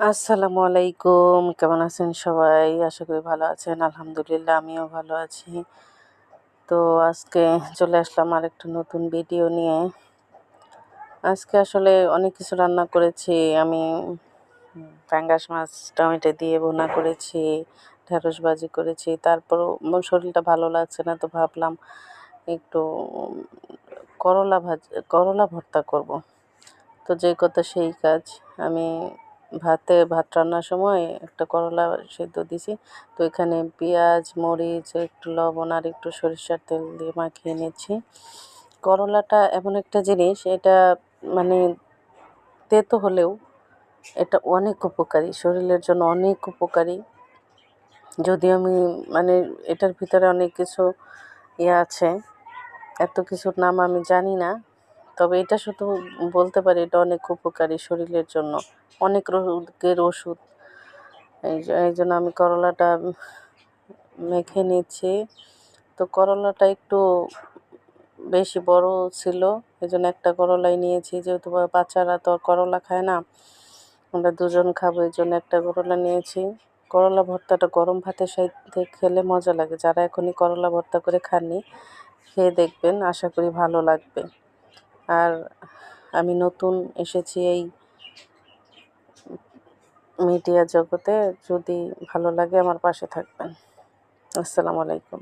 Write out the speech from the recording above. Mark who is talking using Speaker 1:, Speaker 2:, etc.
Speaker 1: আসসালামু আলাইকুম। কেমন আছেন সবাই? আশা করি ভালো আছেন। আলহামদুলিল্লাহ আমিও ভালো আছি। তো আজকে চলে আসলাম আরেকটা নতুন ভিডিও নিয়ে। আজকে আসলে অনেক কিছু রান্না করেছি। আমি পাঙ্গাস মাছ টমেটো দিয়ে ভুনা করেছি, ঢেঁড়স ভাজি করেছি। তারপরও শরীরটা ভালো লাগছে না, তো ভাবলাম একটু করলা ভর্তা করব। তো যেই কথা সেই কাজ। আমি ভাত রান্নার সময় একটা করলা সেদ্ধ দিছি। তো এখানে পেঁয়াজ, মরিচ, একটু লবণ আর একটু সরিষার তেল দিয়ে মাখিয়ে নিচ্ছি। করলাটা এমন একটা জিনিস, এটা মানে তেতো হলেও এটা অনেক উপকারী, শরীরের জন্য অনেক উপকারী। যদিও আমি মানে এটার ভিতরে অনেক কিছু আছে, এত কিছুর নাম আমি জানি না। তবে এটা শুধু বলতে পারি এটা অনেক উপকারী শরীরের জন্য, অনেক রোগের ওষুধ। এই জন্য আমি করলাটা মেখে নিচ্ছি। তো করলাটা একটু বেশি বড় ছিল, এই জন্য একটা করলাই নিয়েছি, যেহেতু বাচ্চারা তো আর করলা খায় না, আমরা দুজন খাবো, এই জন্য একটা করলা নিয়েছি। করলা ভর্তাটা গরম ভাতের সাথে খেলে মজা লাগে। যারা এখনই করলা ভর্তা করে খাননি, খেয়ে দেখবেন, আশা করি ভালো লাগবে। আর আমি নতুন এসেছি এই মিডিয়া জগতে, যদি ভালো লাগে আমার পাশে থাকবেন। আসসালামু আলাইকুম।